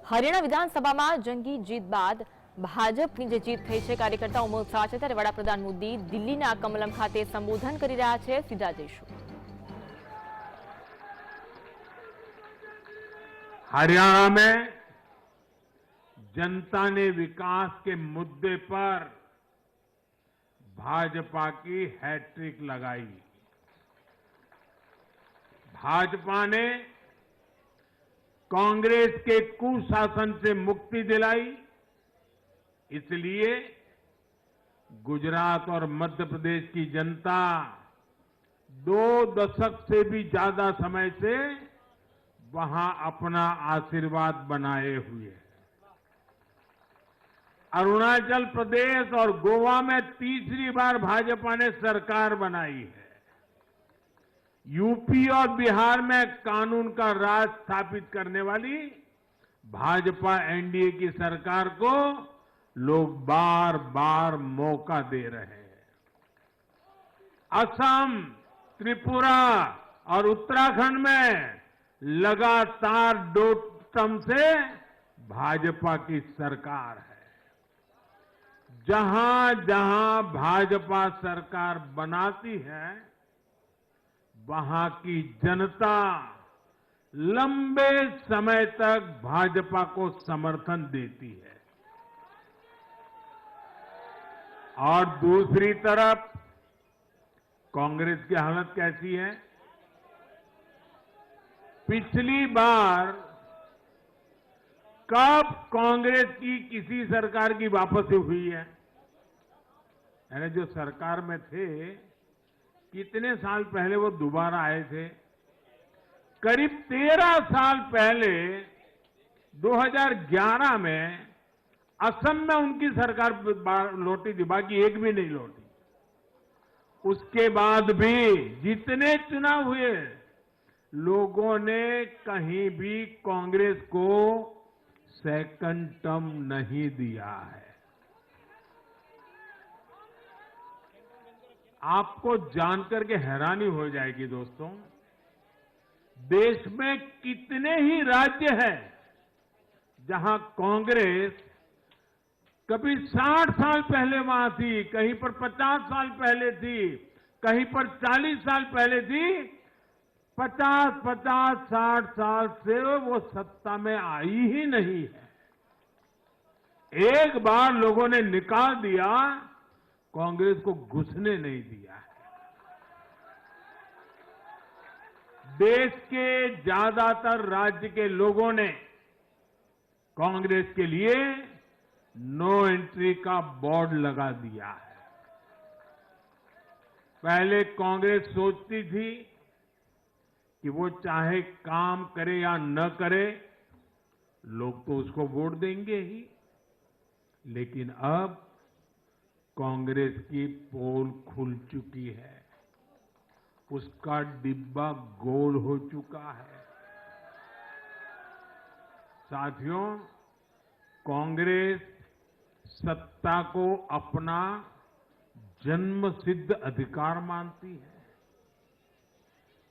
હરિયાણા વિધાનસભામાં જંગી જીત બાદ ભાજપની જે જીત થઈ છે, કાર્યકર્તાઓમાં ઉત્સાહ છે, ત્યારે વડાપ્રધાન મોદી દિલ્હીના કમલમ ખાતે સંબોધન કરી રહ્યા છે। સીધા જઈશું। हरियाणा में जनता ने विकास के मुद्दे पर भाजपा की हैट्रिक लगाई। भाजपा ने कांग्रेस के कुशासन से मुक्ति दिलाई। इसलिए गुजरात और मध्य प्रदेश की जनता 2 दशक से भी ज्यादा समय से वहां अपना आशीर्वाद बनाए हुए है। अरुणाचल प्रदेश और गोवा में तीसरी बार भाजपा ने सरकार बनाई है। यूपी और बिहार में कानून का राज स्थापित करने वाली भाजपा एनडीए की सरकार को लोग बार बार मौका दे रहे हैं। असम, त्रिपुरा और उत्तराखंड में लगातार 2 टर्म से भाजपा की सरकार है। जहां जहां भाजपा सरकार बनाती है, वहां की जनता लंबे समय तक भाजपा को समर्थन देती है। और दूसरी तरफ कांग्रेस की हालत कैसी है? पिछली बार कब कांग्रेस की किसी सरकार की वापसी हुई है? यानी जो सरकार में थे, कितने साल पहले वो दोबारा आए थे? करीब 13 साल पहले 2011 में असम में उनकी सरकार लौटी थी, बाकी एक भी नहीं लौटी। उसके बाद भी जितने चुनाव हुए, लोगों ने कहीं भी कांग्रेस को सेकंड टर्म नहीं दिया है। आपको जानकर के हैरानी हो जाएगी दोस्तों, देश में कितने ही राज्य हैं जहां कांग्रेस कभी 60 साल पहले वहां थी, कहीं पर 50 साल पहले थी, कहीं पर 40 साल पहले थी। 50-50, 60 साल से वो सत्ता में आई ही नहीं है। एक बार लोगों ने निकाल दिया, कांग्रेस को घुसने नहीं दिया है। देश के ज्यादातर राज्य के लोगों ने कांग्रेस के लिए नो एंट्री का बोर्ड लगा दिया है। पहले कांग्रेस सोचती थी कि वो चाहे काम करे या न करे, लोग तो उसको वोट देंगे ही। लेकिन अब कांग्रेस की पोल खुल चुकी है, उसका डिब्बा गोल हो चुका है। साथियों, कांग्रेस सत्ता को अपना जन्मसिद्ध अधिकार मानती है।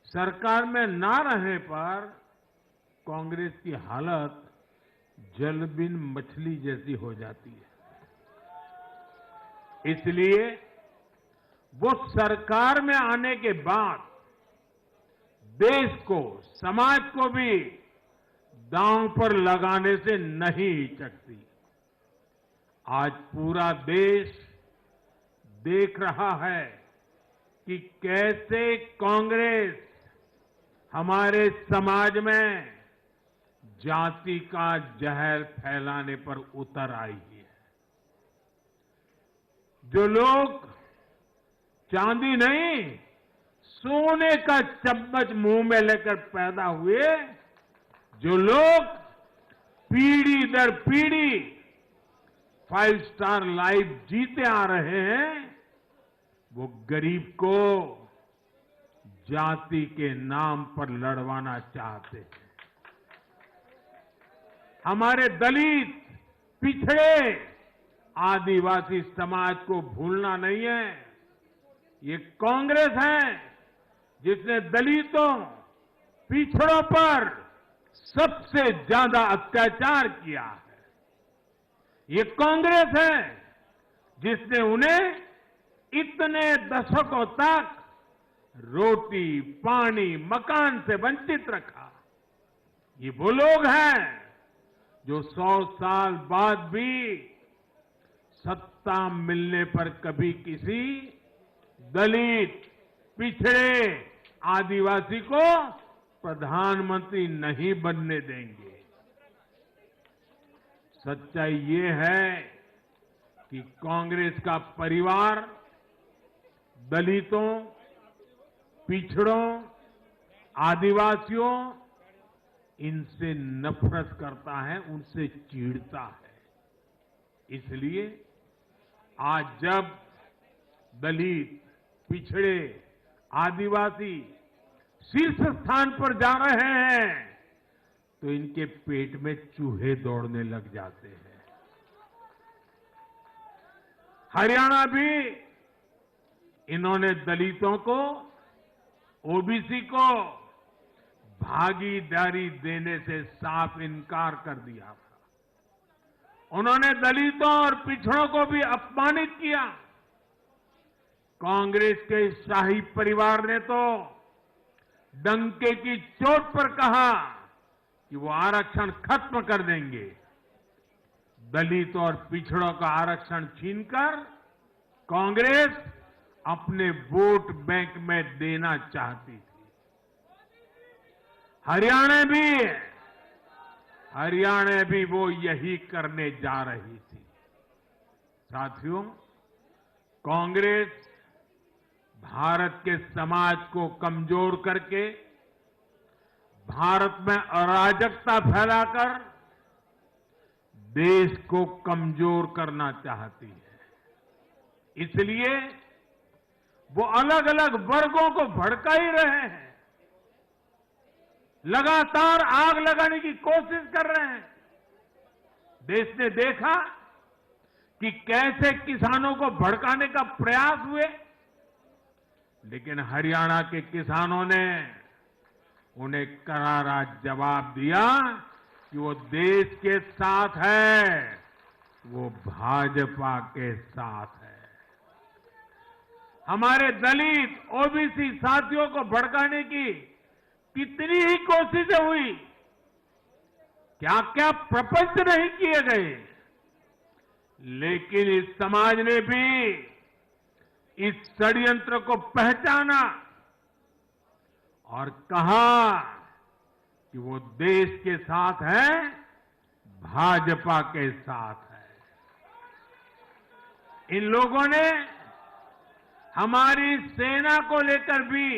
सरकार में ना रहने पर कांग्रेस की हालत जलबिन मछली जैसी हो जाती है। इसलिए वो सरकार में आने के बाद देश को, समाज को भी दांव पर लगाने से नहीं हिचकती। आज पूरा देश देख रहा है कि कैसे कांग्रेस हमारे समाज में जाति का जहर फैलाने पर उतर आई है। जो लोग चांदी नहीं, सोने का चम्मच मुंह में लेकर पैदा हुए, जो लोग पीढ़ी दर पीढ़ी 5 स्टार लाइफ जीते आ रहे हैं, वो गरीब को जाति के नाम पर लड़वाना चाहते हैं। हमारे दलित, पिछड़े, आदिवासी समाज को भूलना नहीं है। ये कांग्रेस है जिसने दलितों, पिछड़ों पर सबसे ज्यादा अत्याचार किया है, ये कांग्रेस है जिसने उन्हें इतने दशकों तक रोटी, पानी, मकान से वंचित रखा। ये वो लोग हैं जो 100 साल बाद भी सत्ता मिलने पर कभी किसी दलित, पिछड़े, आदिवासी को प्रधानमंत्री नहीं बनने देंगे। सच्चाई ये है कि कांग्रेस का परिवार दलितों, पिछड़ों, आदिवासियों इनसे नफरत करता है, उनसे चिढ़ता है। इसलिए आज जब दलित, पिछड़े, आदिवासी शीर्ष स्थान पर जा रहे हैं तो इनके पेट में चूहे दौड़ने लग जाते हैं। हरियाणा भी इन्होंने दलितों को, ओबीसी को भागीदारी देने से साफ इनकार कर दिया था। उन्होंने दलितों और पिछड़ों को भी अपमानित किया। कांग्रेस के शाही परिवार ने तो डंके की चोट पर कहा कि वो आरक्षण खत्म कर देंगे। दलित और पिछड़ों का आरक्षण छीनकर कांग्रेस अपने वोट बैंक में देना चाहती थी। हरियाणा भी वो यही करने जा रही थी। साथियों, कांग्रेस भारत के समाज को कमजोर करके, भारत में अराजकता फैलाकर देश को कमजोर करना चाहती है। इसलिए वो अलग अलग वर्गों को भड़का ही रहे हैं, लगातार आग लगाने की कोशिश कर रहे हैं। देश ने देखा कि कैसे किसानों को भड़काने का प्रयास हुए, लेकिन हरियाणा के किसानों ने उन्हें करारा जवाब दिया कि वो देश के साथ है, वो भाजपा के साथ है। हमारे दलित, ओबीसी साथियों को भड़काने की कितनी ही कोशिशें हुई, क्या क्या प्रपंच नहीं किए गए, लेकिन इस समाज ने भी इस षड्यंत्र को पहचाना और कहा कि वो देश के साथ है, भाजपा के साथ है। इन लोगों ने हमारी सेना को लेकर भी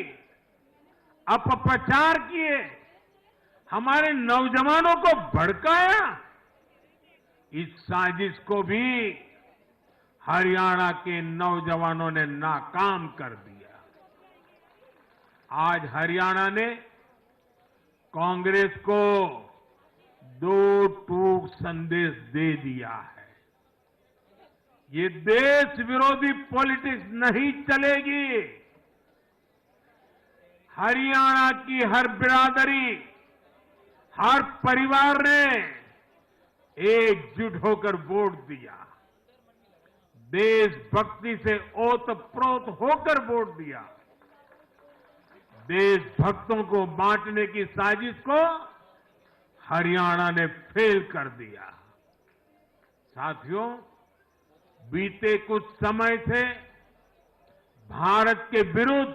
अपप्रचार किए, हमारे नौजवानों को भड़काया। इस साजिश को भी हरियाणा के नौजवानों ने नाकाम कर दिया। आज हरियाणा ने कांग्रेस को दो टूक संदेश दे दिया है। ये देश विरोधी पॉलिटिक्स नहीं चलेगी। हरियाणा की हर बिरादरी, हर परिवार ने एकजुट होकर वोट दिया, देशभक्ति से ओतप्रोत होकर वोट दिया। देशभक्तों को बांटने की साजिश को हरियाणा ने फेल कर दिया। साथियों, बीते कुछ समय से भारत के विरुद्ध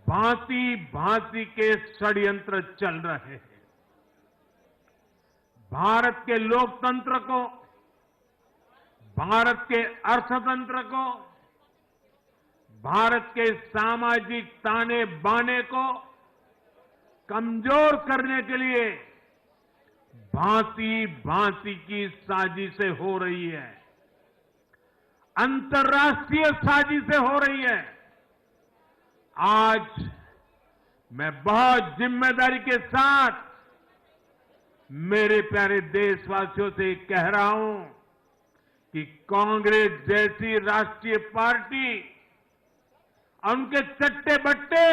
भांति भांति के षड्यंत्र चल रहे हैं। भारत के लोकतंत्र को, भारत के अर्थतंत्र को, भारत के सामाजिक ताने बाने को कमजोर करने के लिए भांति भांति की साजिशें हो रही है, अंतर्राष्ट्रीय साजिशें हो रही है। आज मैं बहुत जिम्मेदारी के साथ मेरे प्यारे देशवासियों से कह रहा हूं कि कांग्रेस जैसी राष्ट्रीय पार्टी और उनके चट्टे बट्टे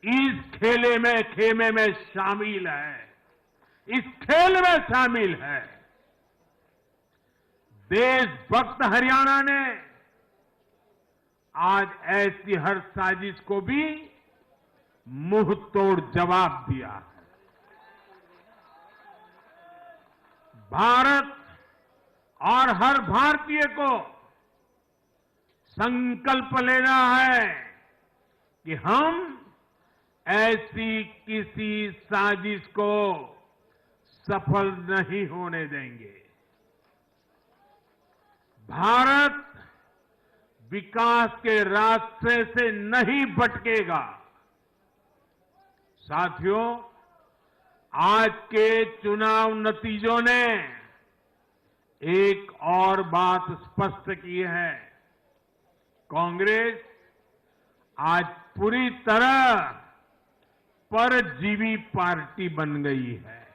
इस खेमे में शामिल है, इस खेल में शामिल है। देशभक्त हरियाणा ने आज ऐसी हर साजिश को भी मुंह तोड़ जवाब दिया है। भारत और हर भारतीय को संकल्प लेना है कि हम ऐसी किसी साजिश को सफल नहीं होने देंगे। भारत विकास के रास्ते से नहीं भटकेगा। साथियों, आज के चुनाव नतीजों ने एक और बात स्पष्ट की है। कांग्रेस आज पूरी तरह परजीवी पार्टी बन गई है।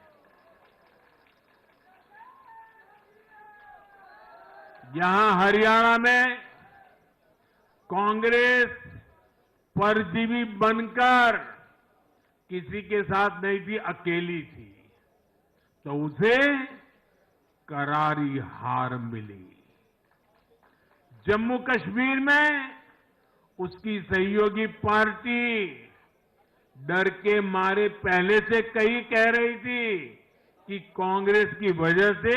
यहां हरियाणा में कांग्रेस परजीवी बनकर किसी के साथ नहीं थी, अकेली थी, तो उसे करारी हार मिली। जम्मू कश्मीर में उसकी सहयोगी पार्टी डर के मारे पहले से कई कह रही थी कि कांग्रेस की वजह से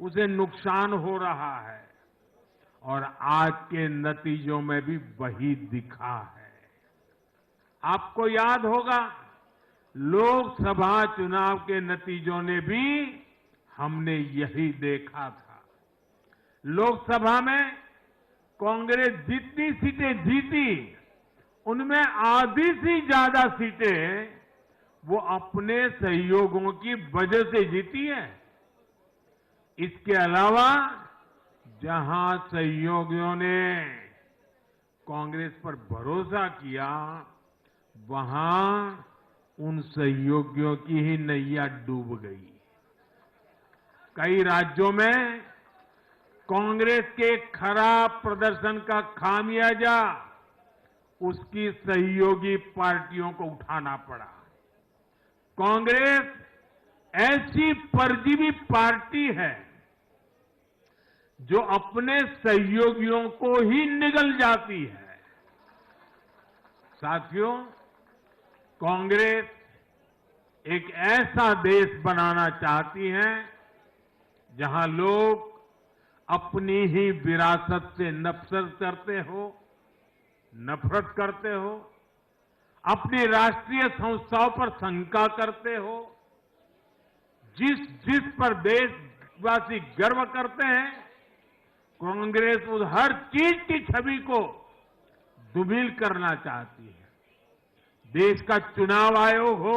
उसे नुकसान हो रहा है, और आज के नतीजों में भी वही दिखा है। आपको याद होगा, लोकसभा चुनाव के नतीजों ने भी हमने यही देखा था। लोकसभा में कांग्रेस जितनी सीटें जीती, उनमें आधी से ज्यादा सीटें वो अपने सहयोगियों की वजह से जीती है। इसके अलावा जहां सहयोगियों ने कांग्रेस पर भरोसा किया, वहां उन सहयोगियों की ही नैया डूब गई। कई राज्यों में कांग्रेस के खराब प्रदर्शन का खामियाजा उसकी सहयोगी पार्टियों को उठाना पड़ा। कांग्रेस ऐसी परजीवी पार्टी है जो अपने सहयोगियों को ही निगल जाती है। साथियों, कांग्रेस एक ऐसा देश बनाना चाहती है जहां लोग अपनी ही विरासत से नफरत करते हो, अपनी राष्ट्रीय संस्थाओं पर शंका करते हो। जिस पर देशवासी गर्व करते हैं, कांग्रेस उस हर चीज की छवि को धूमिल करना चाहती है। देश का चुनाव आयोग हो,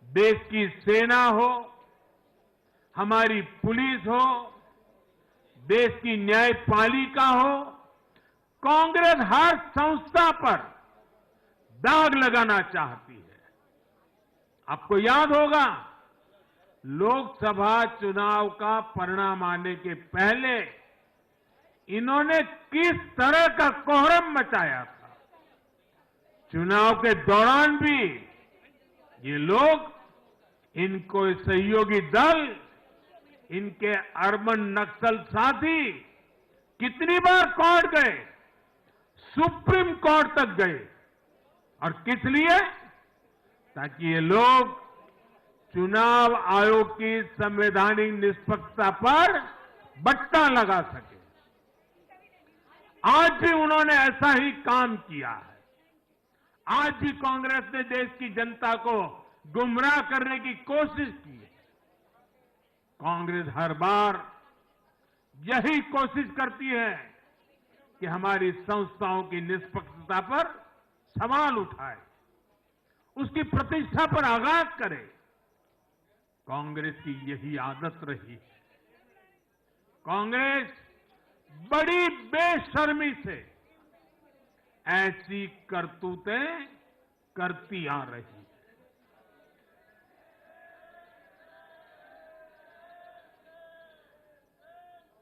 देश की सेना हो, हमारी पुलिस हो, देश की न्यायपालिका हो, कांग्रेस हर संस्था पर दाग लगाना चाहती है। आपको याद होगा, लोकसभा चुनाव का परिणाम आने के पहले इन्होंने किस तरह का कोहराम मचाया था। चुनाव के दौरान भी ये लोग, इनको सहयोगी दल, इनके अर्बन नक्सल साथी कितनी बार कोर्ट गए, सुप्रीम कोर्ट तक गए, और किस लिए? ताकि ये लोग चुनाव आयोग की संवैधानिक निष्पक्षता पर बट्टा लगा सके। आज भी उन्होंने ऐसा ही काम किया है। आज भी कांग्रेस ने देश की जनता को गुमराह करने की कोशिश की है। कांग्रेस हर बार यही कोशिश करती है कि हमारी संस्थाओं की निष्पक्षता पर सवाल उठाए, उसकी प्रतिष्ठा पर आघात करे। कांग्रेस की यही आदत रही है। कांग्रेस बड़ी बेशर्मी से ऐसी करतूतें करती आ रही है।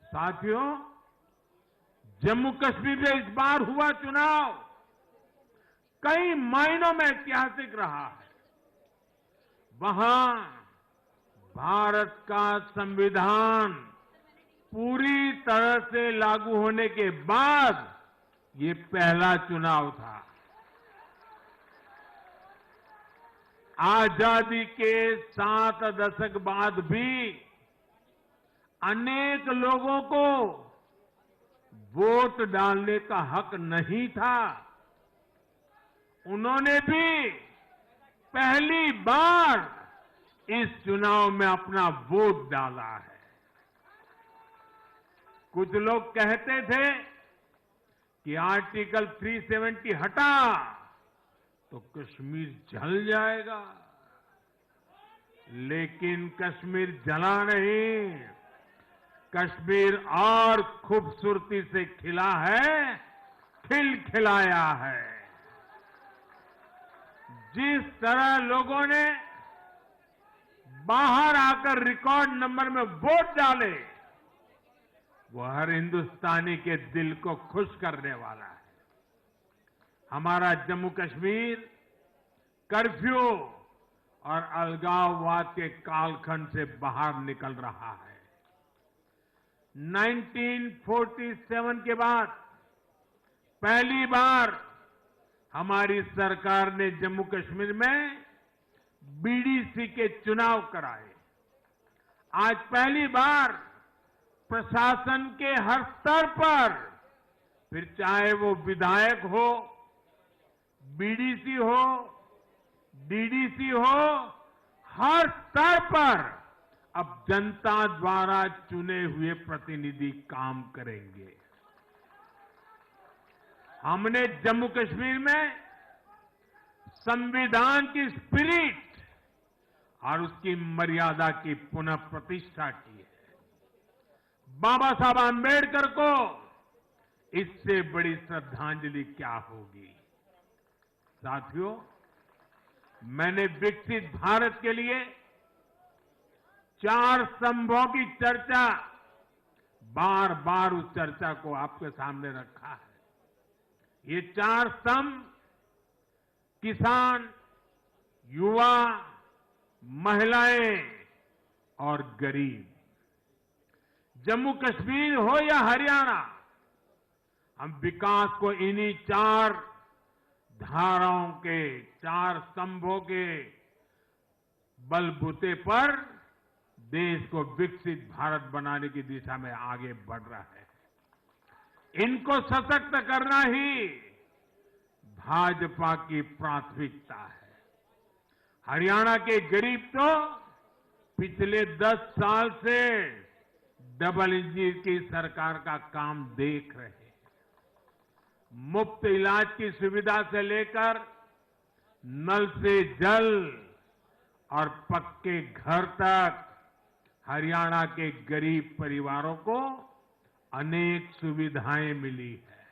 साथियों, जम्मू कश्मीर में इस बार हुआ चुनाव कई मायनों में ऐतिहासिक रहा है। वहां भारत का संविधान पूरी तरह से लागू होने के बाद ये पहला चुनाव था। आजादी के 7 दशक बाद भी अनेक लोगों को वोट डालने का हक नहीं था। उन्होंने भी पहली बार इस चुनाव में अपना वोट डाला है। कुछ लोग कहते थे कि आर्टिकल 370 हटा तो कश्मीर जल जाएगा, लेकिन कश्मीर जला नहीं, कश्मीर और खूबसूरती से खिला है, खिलखिलाया है। जिस तरह लोगों ने बाहर आकर रिकॉर्ड नंबर में वोट डाले, वो हर हिंदुस्तानी के दिल को खुश करने वाला है। हमारा जम्मू कश्मीर कर्फ्यू और अलगाववाद के कालखंड से बाहर निकल रहा है। 1947 के बाद पहली बार हमारी सरकार ने जम्मू कश्मीर में बीडीसी के चुनाव कराए। आज पहली बार प्रशासन के हर स्तर पर, फिर चाहे वो विधायक हो, बीडीसी हो, डीडीसी हो, हर स्तर पर अब जनता द्वारा चुने हुए प्रतिनिधि काम करेंगे। हमने जम्मू कश्मीर में संविधान की स्पिरिट और उसकी मर्यादा की पुनः प्रतिष्ठा की है। बाबा साहब आंबेडकर को इससे बड़ी श्रद्धांजलि क्या होगी। साथियों, मैंने विकसित भारत के लिए 4 स्तंभों की चर्चा बार बार उस चर्चा को आपके सामने रखा है। ये 4 स्तंभ किसान, युवा, महिलाएं और गरीब। जम्मू कश्मीर हो या हरियाणा, हम विकास को इन्हीं 4 धाराओं के, 4 स्तंभों के बलबूते पर देश को विकसित भारत बनाने की दिशा में आगे बढ़ रहा है। इनको सशक्त करना ही भाजपा की प्राथमिकता है। हरियाणा के गरीब तो पिछले 10 साल से डबल इंजन की सरकार का काम देख रहे हैं। मुफ्त इलाज की सुविधा से लेकर नल से जल और पक्के घर तक हरियाणा के गरीब परिवारों को अनेक सुविधाएं मिली है।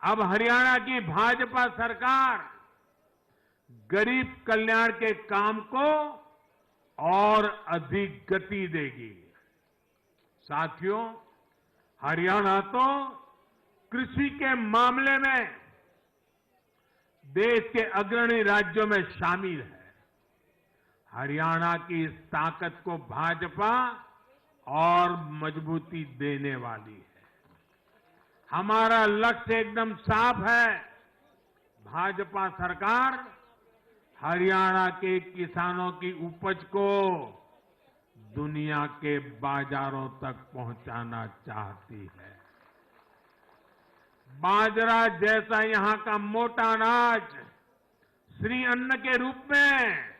अब हरियाणा की भाजपा सरकार गरीब कल्याण के काम को और अधिक गति देगी। साथियों, हरियाणा तो कृषि के मामले में देश के अग्रणी राज्यों में शामिल है। हरियाणा की इस ताकत को भाजपा और मजबूती देने वाली है। हमारा लक्ष्य एकदम साफ है। भाजपा सरकार हरियाणा के किसानों की उपज को दुनिया के बाजारों तक पहुंचाना चाहती है। बाजरा जैसा यहां का मोटा अनाज श्री अन्न के रूप में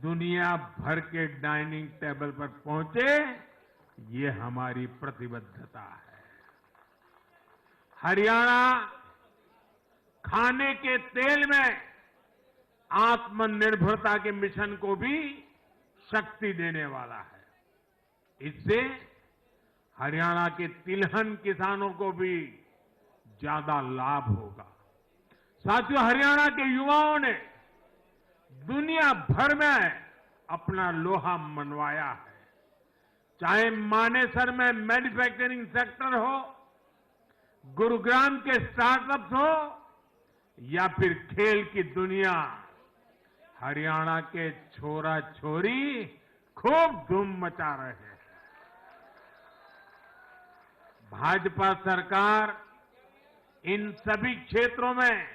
दुनिया भर के डाइनिंग टेबल पर पहुंचे, ये हमारी प्रतिबद्धता है। हरियाणा खाने के तेल में आत्मनिर्भरता के मिशन को भी शक्ति देने वाला है। इससे हरियाणा के तिलहन किसानों को भी ज्यादा लाभ होगा। साथियों, हरियाणा के युवाओं ने दुनिया भर में अपना लोहा मनवाया है। चाहे मानेसर में मैन्युफैक्चरिंग सेक्टर हो, गुरुग्राम के स्टार्टअप्स हो या फिर खेल की दुनिया, हरियाणा के छोरा छोरी खूब धूम मचा रहे हैं। भाजपा सरकार इन सभी क्षेत्रों में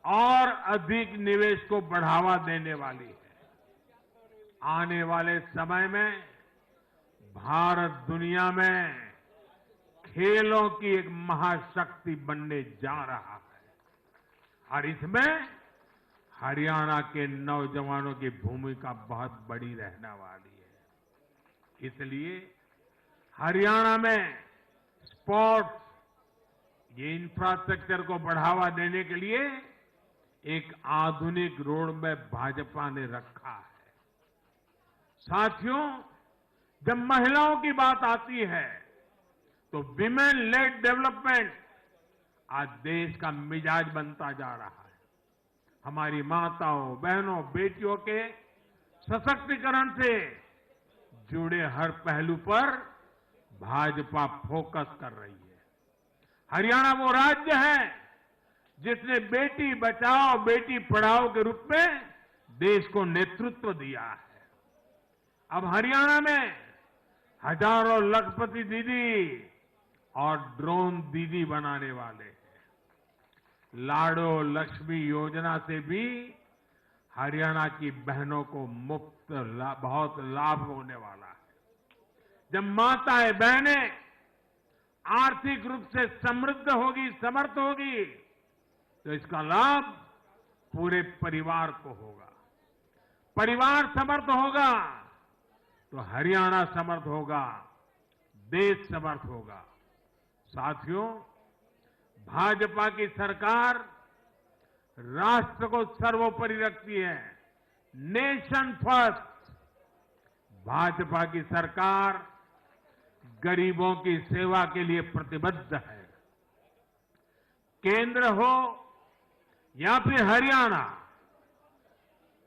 और अधिक निवेश को बढ़ावा देने वाली है। आने वाले समय में भारत दुनिया में खेलों की एक महाशक्ति बनने जा रहा है और इसमें हरियाणा के नौजवानों की भूमिका बहुत बड़ी रहने वाली है। इसलिए हरियाणा में स्पोर्ट्स, ये इंफ्रास्ट्रक्चर को बढ़ावा देने के लिए एक आधुनिक रोड मैप भाजपा ने रखा है। साथियों, जब महिलाओं की बात आती है तो विमेन लेड डेवलपमेंट आज देश का मिजाज बनता जा रहा है। हमारी माताओं, बहनों, बेटियों के सशक्तिकरण से जुड़े हर पहलू पर भाजपा फोकस कर रही है। हरियाणा वो राज्य है जिसने बेटी बचाओ बेटी पढ़ाओ के रूप में देश को नेतृत्व दिया है। अब हरियाणा में हजारों लखपति दीदी और ड्रोन दीदी बनाने वाले हैं। लाडो लक्ष्मी योजना से भी हरियाणा की बहनों को मुफ्त बहुत लाभ होने वाला है। जब माताएं बहनें आर्थिक रूप से समृद्ध होगी, समर्थ होगी, तो इसका लाभ पूरे परिवार को होगा। परिवार समर्थ होगा तो हरियाणा समर्थ होगा, देश समर्थ होगा। साथियों, भाजपा की सरकार राष्ट्र को सर्वोपरि रखती है। Nation first. भाजपा की सरकार गरीबों की सेवा के लिए प्रतिबद्ध है। केंद्र हो या फिर हरियाणा,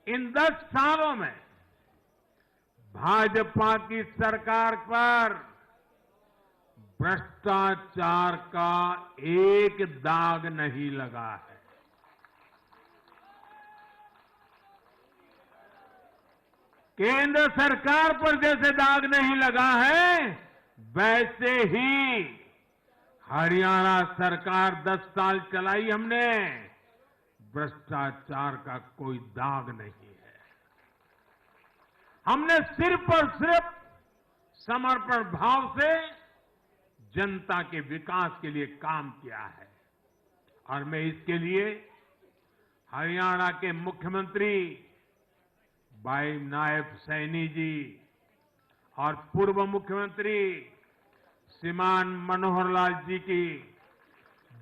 इन 10 सालों में भाजपा की सरकार पर भ्रष्टाचार का एक दाग नहीं लगा है। केंद्र सरकार पर जैसे दाग नहीं लगा है, वैसे ही हरियाणा सरकार 10 साल चलाई हमने, भ्रष्टाचार का कोई दाग नहीं है। हमने सिर्फ और सिर्फ समर्पण भाव से जनता के विकास के लिए काम किया है और मैं इसके लिए हरियाणा के मुख्यमंत्री भाई नायब सैनी जी और पूर्व मुख्यमंत्री श्रीमान मनोहर लाल जी की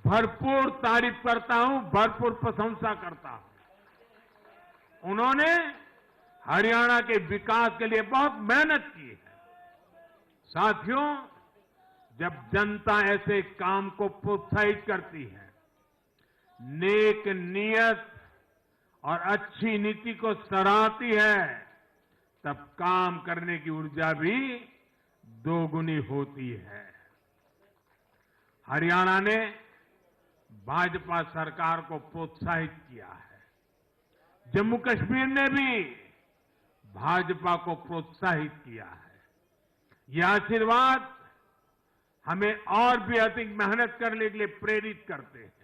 भरपूर तारीफ करता हूं, भरपूर प्रशंसा करता हूं। उन्होंने हरियाणा के विकास के लिए बहुत मेहनत की है। साथियों, जब जनता ऐसे काम को प्रोत्साहित करती है, नेक नियत और अच्छी नीति को सराहती है, तब काम करने की ऊर्जा भी दोगुनी होती है। हरियाणा ने भाजपा सरकार को प्रोत्साहित किया है। जम्मू कश्मीर ने भी भाजपा को प्रोत्साहित किया है। यह आशीर्वाद हमें और भी अधिक मेहनत करने के लिए प्रेरित करते हैं।